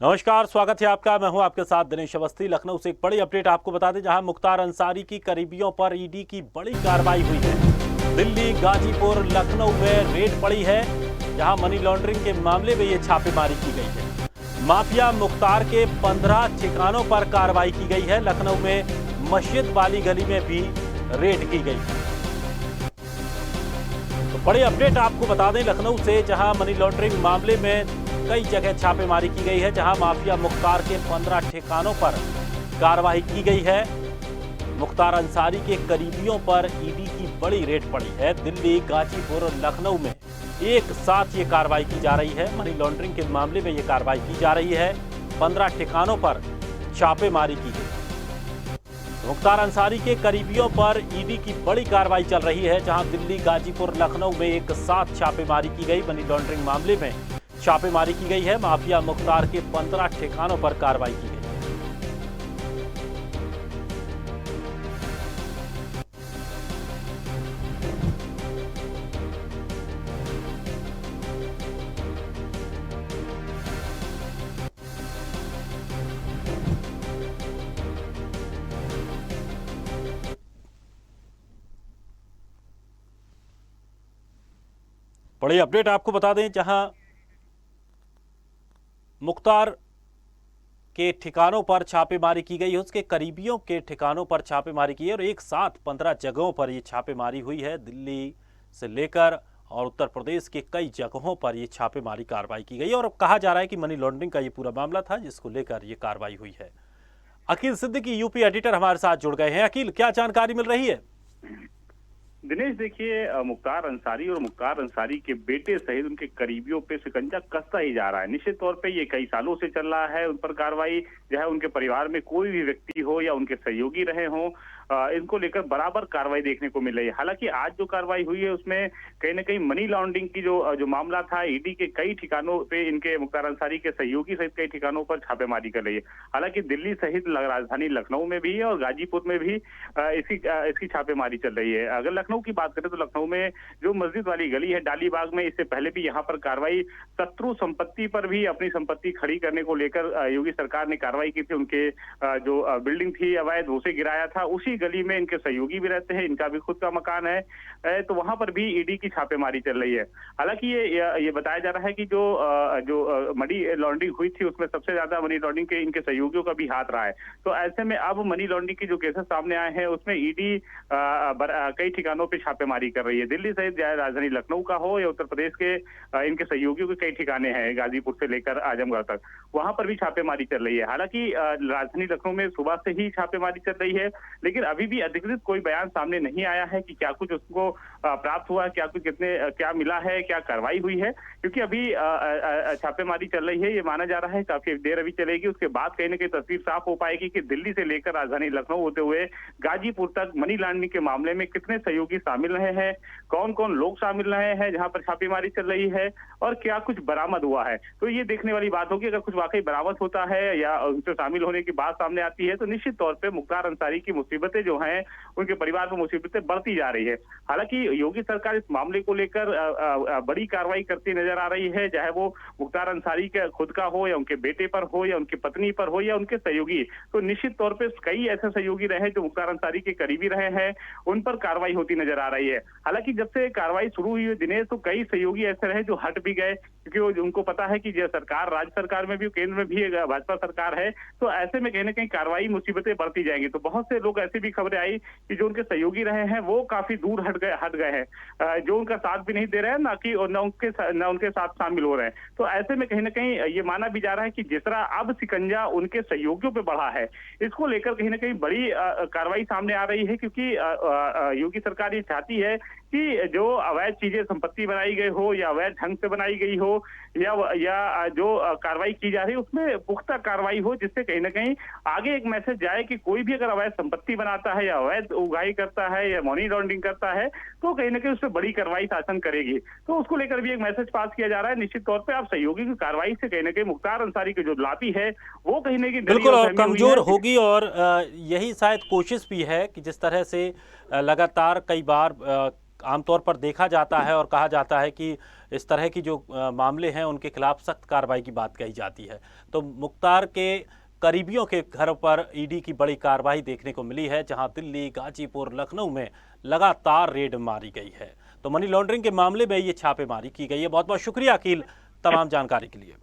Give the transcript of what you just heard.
नमस्कार, स्वागत है आपका। मैं हूं आपके साथ दिनेश अवस्थी। लखनऊ से एक बड़ी अपडेट आपको बता दें, जहां मुख्तार अंसारी की करीबियों पर ईडी की बड़ी कार्रवाई हुई है। दिल्ली, गाजीपुर, लखनऊ में रेड पड़ी है, जहां मनी लॉन्ड्रिंग के मामले में ये छापेमारी की गई है। माफिया मुख्तार के 15 ठिकानों पर कार्रवाई की गई है। लखनऊ में मस्जिद वाली गली में भी रेड की गई है। तो बड़ी अपडेट आपको बता दें लखनऊ से, जहां मनी लॉन्ड्रिंग मामले में कई जगह छापेमारी की गई है, जहां माफिया मुख्तार के 15 ठिकानों पर कार्रवाई की गई है। मुख्तार अंसारी के करीबियों पर ईडी की बड़ी रेड पड़ी है। दिल्ली, गाजीपुर और लखनऊ में एक साथ ये कार्रवाई की जा रही है। मनी लॉन्ड्रिंग के मामले में ये कार्रवाई की जा रही है। 15 ठिकानों पर छापेमारी की गई। मुख्तार अंसारी के करीबियों पर ईडी की बड़ी कार्रवाई चल रही है, जहां दिल्ली, गाजीपुर, लखनऊ में एक साथ छापेमारी की गई। मनी लॉन्ड्रिंग मामले में छापेमारी की गई है। माफिया मुख्तार के 15 ठिकानों पर कार्रवाई की गई। बड़ी अपडेट आपको बता दें, जहां मुख्तार के ठिकानों पर छापेमारी की गई है, उसके करीबियों के ठिकानों पर छापेमारी की है और एक साथ 15 जगहों पर यह छापेमारी हुई है। दिल्ली से लेकर और उत्तर प्रदेश के कई जगहों पर यह छापेमारी कार्रवाई की गई और अब कहा जा रहा है कि मनी लॉन्ड्रिंग का यह पूरा मामला था, जिसको लेकर यह कार्रवाई हुई है। अकील सिद्दीकी, यूपी एडिटर, हमारे साथ जुड़ गए हैं। अकील, क्या जानकारी मिल रही है? दिनेश, देखिए, मुख्तार अंसारी और मुख्तार अंसारी के बेटे सहित उनके करीबियों पे शिकंजा कसता ही जा रहा है। निश्चित तौर पे ये कई सालों से चल रहा है। उन पर कार्रवाई, चाहे उनके परिवार में कोई भी व्यक्ति हो या उनके सहयोगी रहे हों, इनको लेकर बराबर कार्रवाई देखने को मिल रही है। हालांकि आज जो कार्रवाई हुई है उसमें कहीं ना कहीं मनी लॉन्ड्रिंग की जो मामला था, ईडी के कई ठिकानों पे इनके मुख्तार अंसारी के सहयोगी सहित कई ठिकानों पर छापेमारी कर रही है। हालांकि दिल्ली सहित राजधानी लखनऊ में भी है और गाजीपुर में भी इसकी छापेमारी चल रही है। अगर लखनऊ की बात करें तो लखनऊ में जो मस्जिद वाली गली है डालीबाग में, इससे पहले भी यहाँ पर कार्रवाई शत्रु संपत्ति पर भी अपनी संपत्ति खड़ी करने को लेकर योगी सरकार ने कार्रवाई की थी। उनके जो बिल्डिंग थी अवैध, उसे गिराया था। उसी गली में इनके सहयोगी भी रहते हैं, इनका भी खुद का मकान है, तो वहां पर भी ईडी की छापेमारी चल रही है। हालांकि ये बताया जा रहा है कि जो मनी लॉन्ड्रिंग हुई थी उसमें सबसे ज्यादा मनी लॉन्ड्रिंग के इनके सहयोगियों का भी हाथ रहा है। तो ऐसे में अब मनी लॉन्ड्रिंग की जो केसेस सामने आए हैं उसमें ईडी कई ठिकानों पे छापेमारी कर रही है। दिल्ली सहित राजधानी लखनऊ का हो या उत्तर प्रदेश के इनके सहयोगियों के कई ठिकाने हैं, गाजीपुर से लेकर आजमगढ़ तक, वहां पर भी छापेमारी चल रही है। हालांकि राजधानी लखनऊ में सुबह से ही छापेमारी चल रही है, लेकिन अभी भी अधिकृत कोई बयान सामने नहीं आया है कि क्या कुछ उसको प्राप्त हुआ, क्या मिला है, क्या कार्रवाई हुई है। क्योंकि अभी छापेमारी चल रही है, ये माना जा रहा है काफी देर अभी चलेगी। उसके बाद कहीं ना कहीं तस्वीर साफ हो पाएगी कि दिल्ली से लेकर राजधानी लखनऊ होते हुए गाजीपुर तक मनी लॉन्ड्रिंग के मामले में कितने सहयोगी शामिल रहे हैं, कौन कौन लोग शामिल रहे हैं जहां पर छापेमारी चल रही है, और क्या कुछ बरामद हुआ है। तो ये देखने वाली बात होगी। अगर कुछ वाकई बरामद होता है या उनसे शामिल होने की बात सामने आती है तो निश्चित तौर पर मुख्तार अंसारी की मुसीबतें जो हैं, उनके परिवार पर मुसीबतें बढ़ती जा रही है। हालांकि योगी सरकार इस मामले को लेकर बड़ी कार्रवाई करती नजर आ रही है, चाहे वो मुख्तार अंसारी के खुद का हो या उनके बेटे पर हो या उनकी पत्नी पर हो या उनके सहयोगी। तो निश्चित तौर पर कई ऐसे सहयोगी रहे जो मुख्तार अंसारी के करीबी रहे हैं, उन पर कार्रवाई होती नजर आ रही है। हालांकि जब से कार्रवाई शुरू हुई है दिनेश, तो कई सहयोगी ऐसे रहे जो हट भी गए, क्योंकि उनको पता है कि सरकार, राज्य सरकार में भी, केंद्र में भी भाजपा सरकार है, तो ऐसे में कहीं ना कहीं कार्रवाई मुसीबतें बढ़ती जाएंगी। तो बहुत से लोग, ऐसी भी खबरें आई कि जो उनके सहयोगी रहे हैं वो काफी दूर हट गए हैं, जो उनका साथ भी नहीं दे रहे हैं, न उनके साथ शामिल हो रहे हैं। तो ऐसे में कहीं ना कहीं ये माना भी जा रहा है कि जिस तरह अब शिकंजा उनके सहयोगियों पे बढ़ा है, इसको लेकर कहीं ना कहीं बड़ी कार्रवाई सामने आ रही है। क्योंकि योगी सरकार ये चाहती है कि जो अवैध चीजें, संपत्ति बनाई गई हो या अवैध ढंग से बनाई गई हो या जो कार्रवाई की जा रही है उसमें पुख्ता कार्रवाई हो, जिससे कहीं ना कहीं आगे एक मैसेज जाए कि कोई भी अगर अवैध संपत्ति बनाता है या अवैध उगाही करता है या मनी लॉन्ड्रिंग करता है तो कहीं ना कहीं उस पर बड़ी कार्रवाई शासन करेगी। तो उसको लेकर भी एक मैसेज पास किया जा रहा है। निश्चित तौर पर आप सहयोगी की कार्रवाई से कहीं ना कहीं मुख्तार अंसारी की जो लापी है वो कहीं ना कहीं बिल्कुल और कमजोर होगी, और यही शायद कोशिश भी है कि जिस तरह से लगातार कई बार आमतौर पर देखा जाता है और कहा जाता है कि इस तरह की जो मामले हैं उनके खिलाफ सख्त कार्रवाई की बात कही जाती है। तो मुख्तार के करीबियों के घर पर ईडी की बड़ी कार्रवाई देखने को मिली है, जहां दिल्ली, गाजीपुर, लखनऊ में लगातार रेड मारी गई है। तो मनी लॉन्ड्रिंग के मामले में ये छापेमारी की गई है। बहुत बहुत शुक्रिया अकील तमाम जानकारी के लिए।